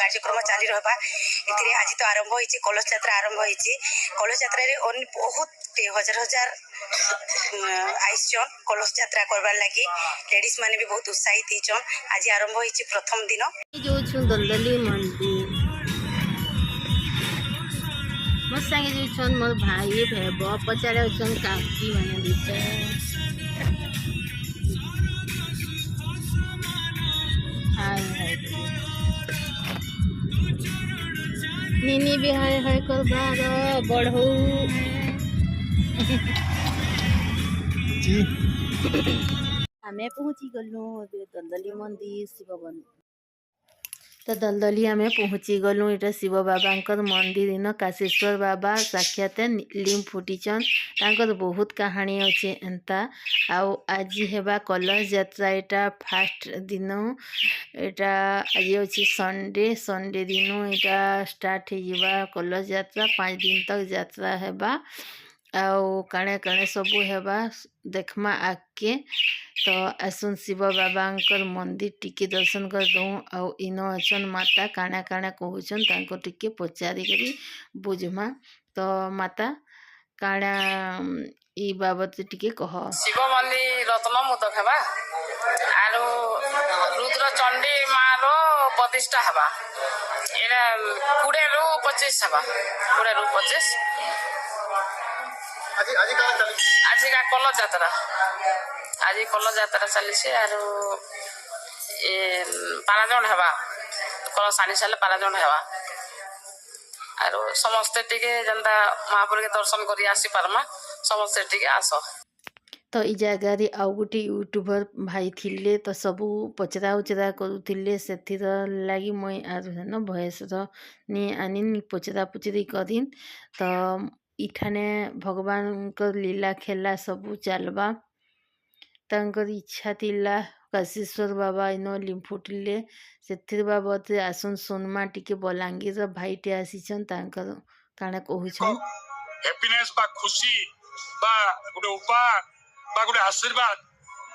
कार्यक्रम चली रहा ए आज तो आरंभ होती कलश यात्रा आरंभ होती कलश यात्रा बहुत हजार हजार आईसन कलश यात्रा करवार लगी लेडीज माने भी बहुत उत्साहित होचन आज आरंभ होती प्रथम दिन जो दलदली मंदिर मो संगे जो मोर भाई भेब पचारे काकी मैंने दीते निनी भी हाय हाय करबार बढ़ऊ आमे पहुँची गलु दलदली मंदिर शिव मंदिर तो दलदली आमे पहुँची गलु इटा शिव बाबा मंदिर इन काशेश्वर बाबा साक्षात लिम फुटीचन तांकर बहुत कहानी अच्छे एंता आउ आज हेबा कलश यात्रा एटा फास्ट दिन एटा आज अच्छी संडे संडे दिन एटा स्टार्ट होगा कलश यात्रा 5 दिन तक यात्रा हेबा आउ काणे काणे सबू हेबा देखमा आके तो आसुन शिव बाबा मंदिर टिके दर्शन कर दूँ आउ इन अचन माता काଣା काଣା कहूचन तांको टिके पचारि करी बुझमा तो माता काଣା ई बाबत टिके कह शिव मंदिर रत्न मुदक हेबा आरो रुद्र चंडी मारो प्रतिष्ठा हेबा एरा 20 रु 25 हेबा 20 रु 25 आज का कलश यात्रा आज कलश यात्रा चली आरो ए 5 जन हेबा कलश आनी साले 5 जन हेबा आरो समस्ते टिके जनता महापुर के दर्शन करी आसी पारमा समस्ते टिके आसो तो ई जगार आउ गोटे यूट्यूबर भाई थिले तो सबू पचरा उचरा करुले से लगी मुई आर भयस नि आनी पचरा पुचरी करीन तो इठाने भगवान लीला खेला सबू चलबा तांकर इच्छा थिला काशेश्वर बाबा इन लिम्फुटिले से बाबद आसुन सोनमा टिके बलांगीर भाईटे आसीछन तांकर काणे कहूछन हैप्पीनेस बा खुशी बा गुटे उपहार बा गुटे आशीर्वाद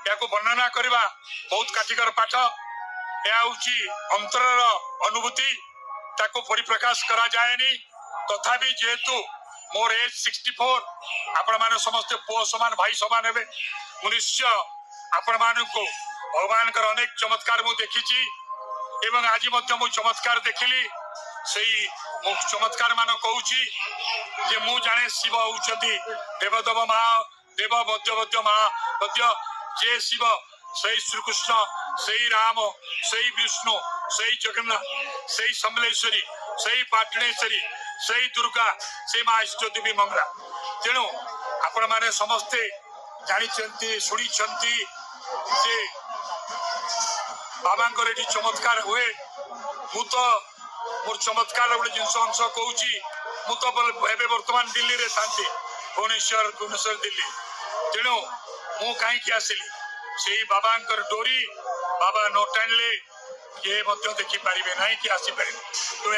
या वर्णना करवा बहुत काठिकर पाठ या अंतरर अनुभूति ताको परिप्रकाश करा जाएनी तथापि जेहेतु मोर एज 64 आपण माने समस्त पुओ समान भाई समान हेबे मनुष्य आपण मानकु भगवान कर अनेक चमत्कार मु देखिछि एवं आज मध्य मु चमत्कार देखिली सेही मु चमत्कार मान कहूछि जे मु जाने शिव होउछथि देवदेव महादेव मध्य महामध्य जे शिव सही श्रीकृष्ण सही राम सही विष्णु सही जगन्नाथ सही समलेश्वरी सही पाटणेश्वरी सही दुर्गा से माँ इष्ट देवी मंगला तेणु आपण माने समस्ते जानी शुणी जे बाबा चमत्कार हुए मु तो मोर चमत्कार गोटे जिनस अंश कहूँ मु तो बर्तमान दिल्ली रे था भुवनेश्वर दिल्ली तेणु मु कहीं आसिली से बाबा डोरी बाबा न टाणिले किए देखी पारे ना कि आसीपारे तो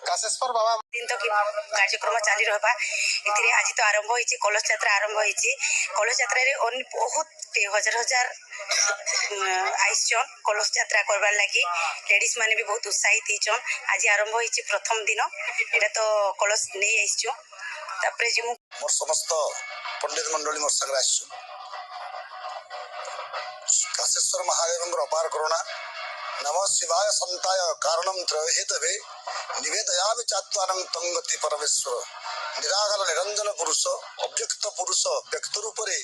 काशेश्वर बाबा दिन तक कार्यक्रम चली रहा ए आज तो आरंभ होती कलश यात्रा आरंभ होती कलश यात्रा बहुत हजार हजार आईसन कलश यात्रा करवार लगी लेडीज माने भी बहुत उत्साहित होचन आज आरंभ होती प्रथम दिन एटा तो कलश नहीं आईचु तापरे जे मोर समस्त पंडित मंडली मोर संगे आसु कासेश्वर महादेव अपार करुणा नमः शिवाय संताय कारणम त्रयहेतवे निवेदयामि चात्मानं तंगति परमेश्वर निराकार निरंजन पुरुष अव्यक्त पुरुष व्यक्त रूप रे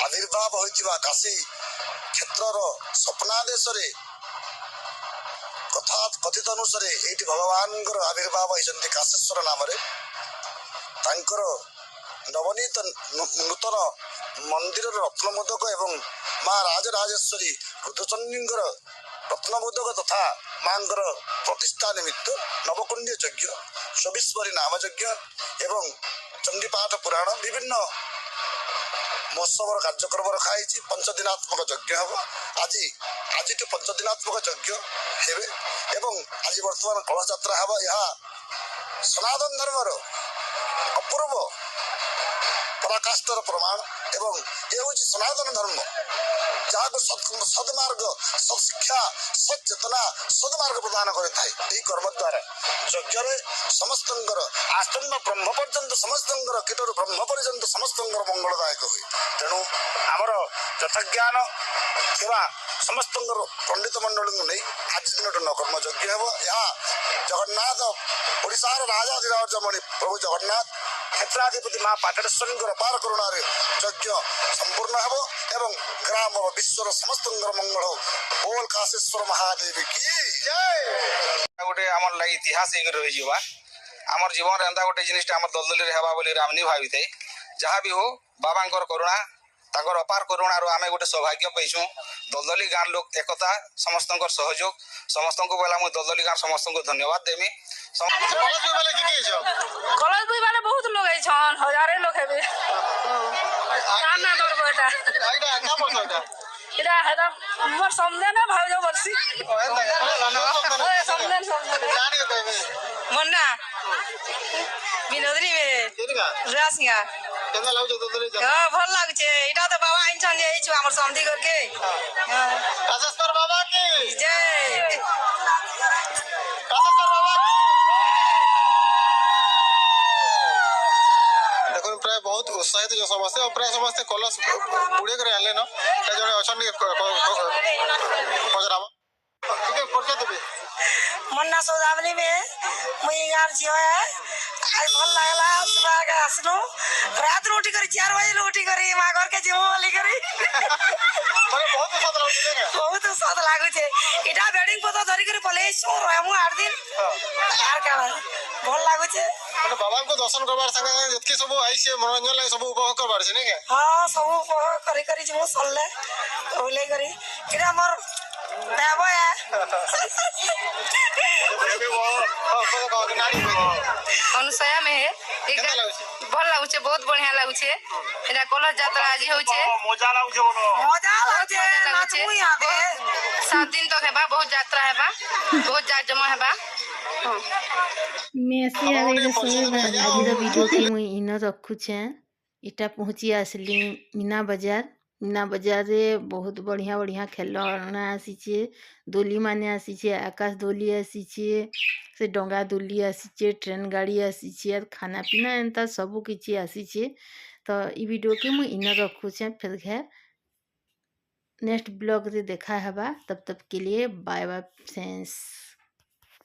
आविर्भाव होइतिबा काशी क्षेत्रर स्वप्नादेश रे कथा कथित अनुसारे एठी भगवान आविर्भाव होइसंति कासेश्वर नाम रे तांकर नवनीत नूतन मंदिर रत्नमोदक एवं माँ राजराजेश्वरी रुद्रचंडींकर रत्नमोदक तथा मांकर प्रतिष्ठा निमित्त नवकुंड यज्ञ 24 नाम यज्ञ एवं चंडीपाठ पुराण विभिन्न महोत्सव कार्यक्रम रखाई 5 दिनात्मक यज्ञ हम आज आज 5 दिनात्मक यज्ञ हेबे एवं आज वर्तमान कलश यात्रा हम यह सनातन धर्मर अपूर्व पराकाष्ठर प्रमाण एवं ये हूँ सनातन धर्म जहाँ सदमार्ग सत्शिक्षा सचेतना सदमार्ग प्रदान करें कर्म द्वारा यज्ञ समस्त आसन्न ब्रह्म पर्यंत समस्त कीटर ब्रह्म पर्यंत समस्त मंगलदायक हुए तेणु आमर यथाज्ञान थिबा समस्त पंडित मंडल को नहीं आज दिन नकर्म यज्ञ हम यहाँ जगन्नाथ ओडिशार राजाधिराजमणि प्रभु जगन्नाथ क्षेत्राधिपति माँ पाटेश्वरी अपार करुणार यज्ञ संपूर्ण हम एवं ग्राम विश्वर समस्त मंगल हो बोल काशेश्वर महादेव की जय गोटे आमर लगे इतिहास रही आमर जीवन एंता गोटे जिनिसटा आम दलदली हेबा बोली रामनी भावी थे जहाँ भी हो बाबांकर करुणा तांकर अपार करुणार आम गोटे सौभाग्य पाइछू दलदली गाँव लोक एकता समस्त सहयोग समस्त को बोला मुझे दलदली गाँव समस्त को धन्यवाद देमी कॉलेज बुई वाले बहुत लोग है छन हजारे लोग हेबे काम ना करबो एटा हेदा मोर समझे ना भाव जो बरसी समझे मन्ना विनोदरी में रासिया भल लागुचे एटा तो बाबा आइन छन जे छु हमर समधी करके काशेश्वर बाबा की जय काशेश्वर बाबा देखो प्राय बहुत उत्साहित जो समस्ते और प्राय समस्ते कलश बुड़े कर आले न जने अछन पजराम ठीक है परिचय देबे मन्ना सौदावली में मुई गार जियो है आज भल लागला सुबह के आसनु रात रोटी करी 4 बजे रोटी करी मां घर के जिमो वाली करी बहुत स्वाद लागुचे ने बहुत स्वाद लागु छे इटा वेडिंग पता धरी कर पले छु रहमु 8 दिन यार का भल लागु छे माने बाबा को दर्शन करबार संगे जतके सब आई से मनोरंजन ले सब उपभोग करबार छे ने के हां सब उपभोग करी करी जिमो सल्ले ओले करी इटा मोर देबो है अनुसया में है भल लागुचे बहुत बढ़िया लागुचे एटा कलश यात्रा आज होचे मजा लाଗୁছে ना तू यहां दे 7 दिन तक हेबा बहुत यात्रा हेबा बहुत जाजमा हेबा मेसी आगे सही आज वीडियो के मुई इन रखुछे इटा पहुँची आसली मीना बजार रे बहुत बढ़िया बढ़िया खेलना आसीचे दोली माने आसीचे आकाश दोली आसीचे से डंगा दोली आसीचे ट्रेन गाड़ी आसीचे और खाना पीना एंता सब किछि आसीचे तो ई वीडियो के मुई इन रखुछे फिर घे नेक्स्ट ब्लॉग रे देखा हबा तब के लिए बाय बाय फ्रेंड्स।